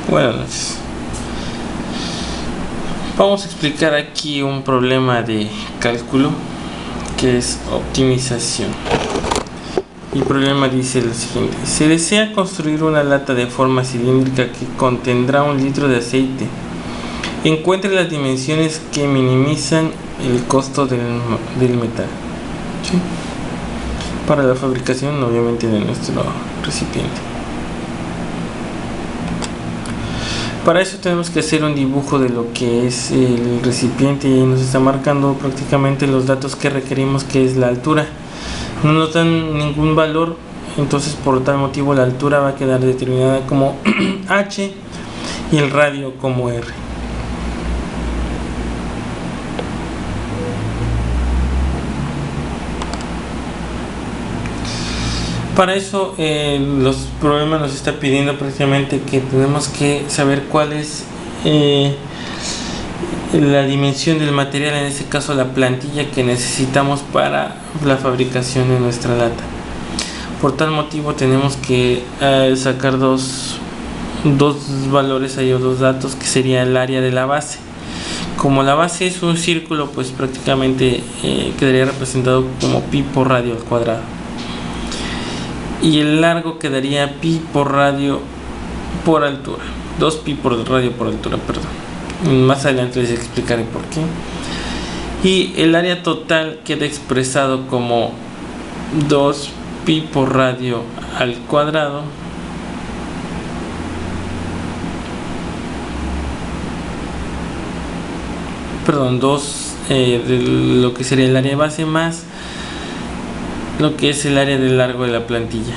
Buenas noches. Vamos a explicar aquí un problema de cálculo que es optimización. El problema dice lo siguiente: se desea construir una lata de forma cilíndrica que contendrá 1 litro de aceite. Encuentre las dimensiones que minimizan el costo del metal. ¿Sí? Para la fabricación, obviamente, de nuestro recipiente. Para eso tenemos que hacer un dibujo de lo que es el recipiente y nos está marcando prácticamente los datos que requerimos, que es la altura. No nos dan ningún valor, entonces por tal motivo la altura va a quedar determinada como H y el radio como R. Para eso los problemas nos está pidiendo prácticamente que tenemos que saber cuál es la dimensión del material, en este caso la plantilla que necesitamos para la fabricación de nuestra lata. Por tal motivo tenemos que sacar dos valores ahí, o dos datos, que sería el área de la base. Como la base es un círculo, pues prácticamente quedaría representado como pi por radio al cuadrado. Y el largo quedaría pi por radio por altura, 2 pi por radio por altura, perdón. Más adelante les explicaré por qué. Y el área total queda expresado como 2 pi por radio al cuadrado perdón, 2 de lo que sería el área base más lo que es el área de largo de la plantilla.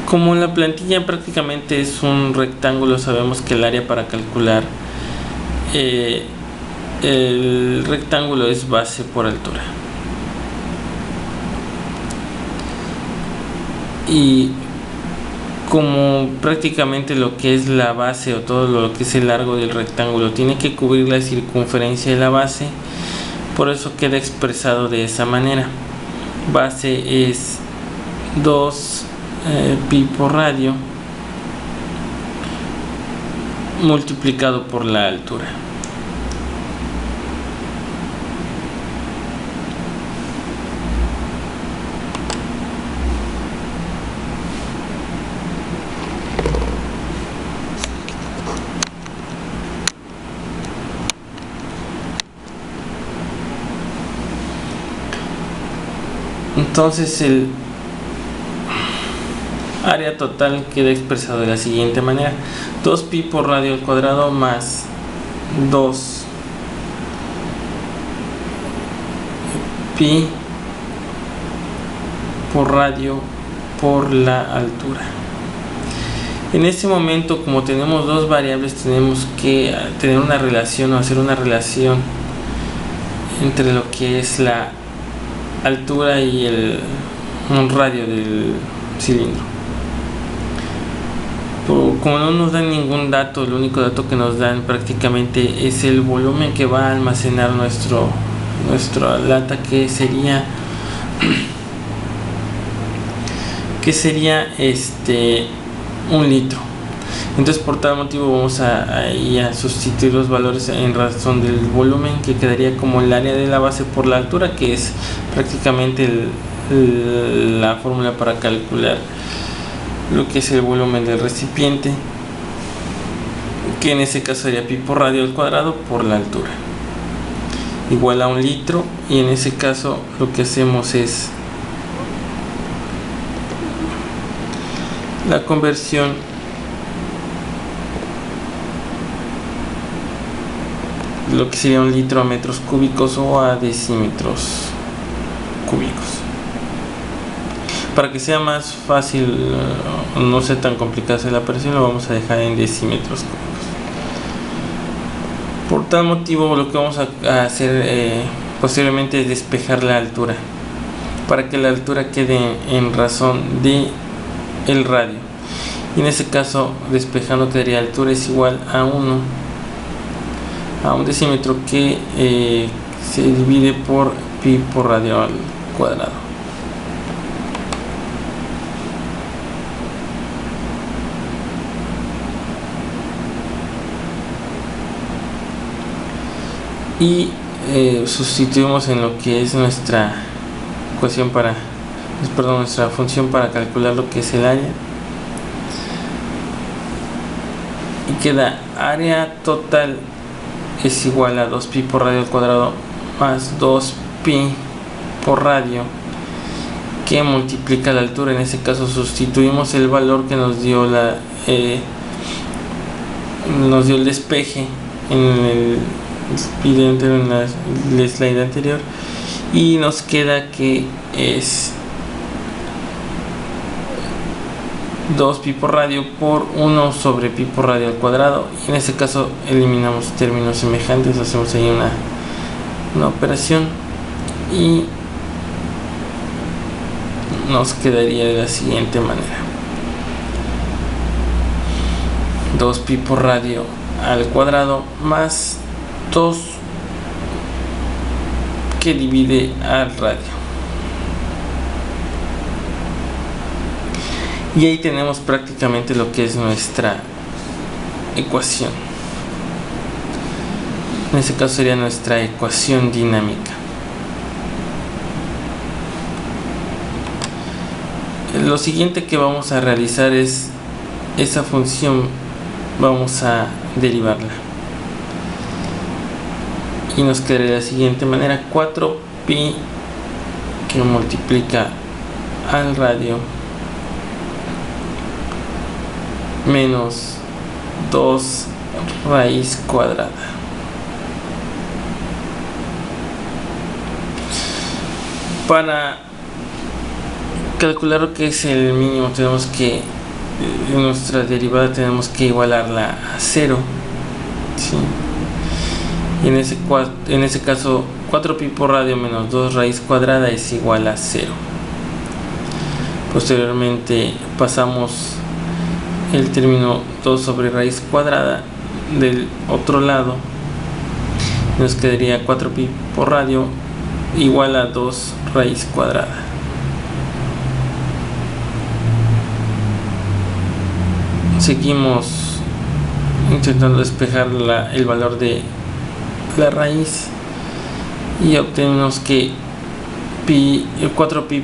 Como la plantilla prácticamente es un rectángulo, sabemos que el área para calcular el rectángulo es base por altura. Y como prácticamente lo que es la base o todo lo que es el largo del rectángulo tiene que cubrir la circunferencia de la base, por eso queda expresado de esa manera. Base es 2 pi por radio multiplicado por la altura. Entonces el área total queda expresado de la siguiente manera: 2 pi por radio al cuadrado más 2 pi por radio por la altura. En este momento, como tenemos dos variables, tenemos que tener una relación o hacer una relación entre lo que es la altura y un radio del cilindro. Como no nos dan ningún dato, el único dato que nos dan prácticamente es el volumen que va a almacenar nuestra lata, que sería 1 litro. Entonces, por tal motivo vamos a sustituir los valores en razón del volumen, que quedaría como el área de la base por la altura, que es prácticamente la fórmula para calcular lo que es el volumen del recipiente, que en ese caso sería pi por radio al cuadrado por la altura, igual a 1 litro. Y en ese caso lo que hacemos es la conversión lo que sería 1 litro a metros cúbicos o a decímetros cúbicos. Para que sea más fácil, no sea tan complicada la operación, lo vamos a dejar en decímetros cúbicos. Por tal motivo, lo que vamos a hacer posiblemente es despejar la altura, para que la altura quede en razón de el radio. Y en ese caso, despejando, quedaría altura es igual a 1 decímetro, que se divide por pi por radio al cuadrado. y sustituimos en lo que es nuestra ecuación nuestra función para calcular lo que es el área, y queda área total es igual a 2pi por radio al cuadrado más 2pi por radio, que multiplica la altura. En este caso sustituimos el valor que nos dio el despeje en el slide anterior, y nos queda que es 2pi por radio por 1 sobre pi por radio al cuadrado. Y en este caso eliminamos términos semejantes, hacemos ahí una operación y nos quedaría de la siguiente manera: 2pi por radio al cuadrado más 2 que divide al radio. Y ahí tenemos prácticamente lo que es nuestra ecuación. En este caso sería nuestra ecuación dinámica. Lo siguiente que vamos a realizar es esa función, vamos a derivarla. Y nos quedaría de la siguiente manera: 4pi que multiplica al radio menos 2 raíz cuadrada. Para calcular lo que es el mínimo, tenemos que en nuestra derivada tenemos que igualarla a 0, ¿sí? Y en ese caso 4pi por radio menos 2 raíz cuadrada es igual a 0. Posteriormente pasamos el término 2 sobre raíz cuadrada del otro lado, nos quedaría 4pi por radio igual a 2 raíz cuadrada. Seguimos intentando despejar el valor de la raíz y obtenemos que 4pi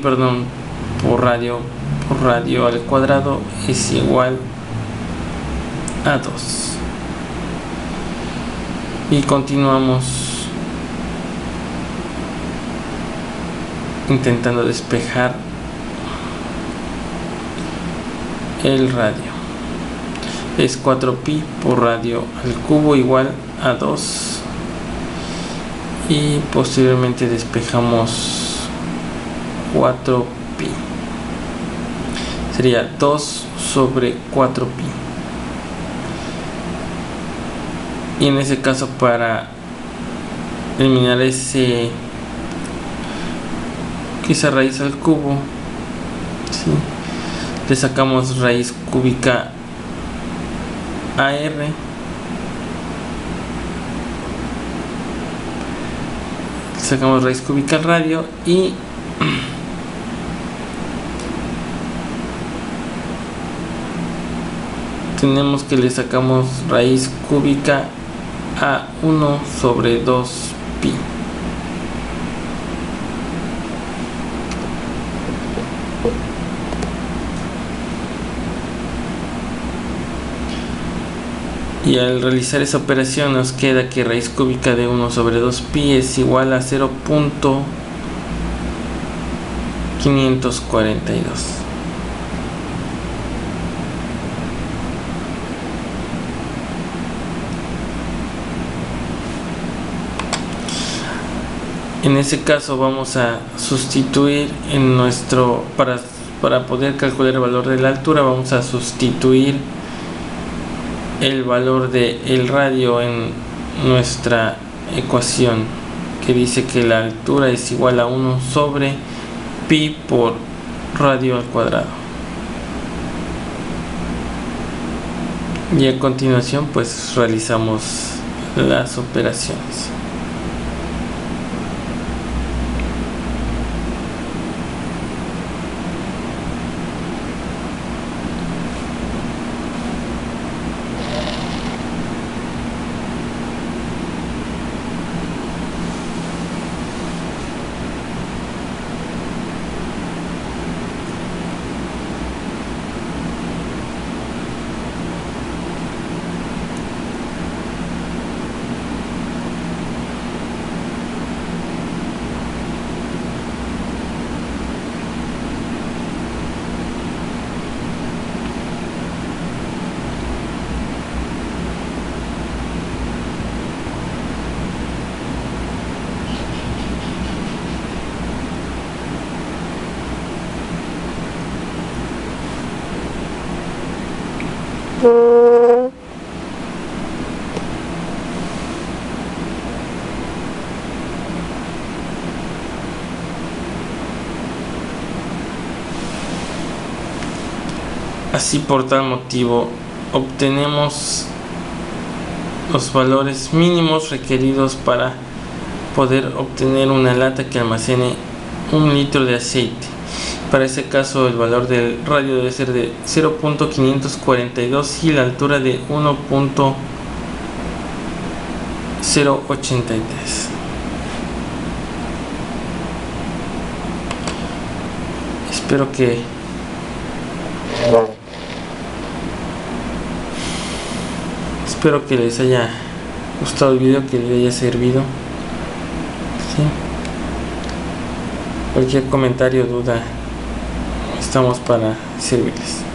por radio al cuadrado es igual a 2. Y continuamos intentando despejar el radio. Es 4pi por radio al cubo igual a 2, y posteriormente despejamos 4pi, sería 2 sobre 4pi. Y en ese caso, para eliminar esa raíz al cubo, ¿sí?, le sacamos raíz cúbica a r, sacamos raíz cúbica al radio y tenemos que le sacamos raíz cúbica a 1 sobre 2pi. Y al realizar esa operación nos queda que raíz cúbica de 1 sobre 2pi es igual a 0.542. En ese caso vamos a sustituir en para poder calcular el valor de la altura, vamos a sustituir el valor del radio en nuestra ecuación, que dice que la altura es igual a 1 sobre pi por radio al cuadrado. Y a continuación pues realizamos las operaciones. Así, por tal motivo, obtenemos los valores mínimos requeridos para poder obtener una lata que almacene 1 litro de aceite. Para ese caso, el valor del radio debe ser de 0.542 y la altura de 1.083. Espero que les haya gustado el video, que les haya servido. ¿Sí? Cualquier comentario o duda, estamos para servirles.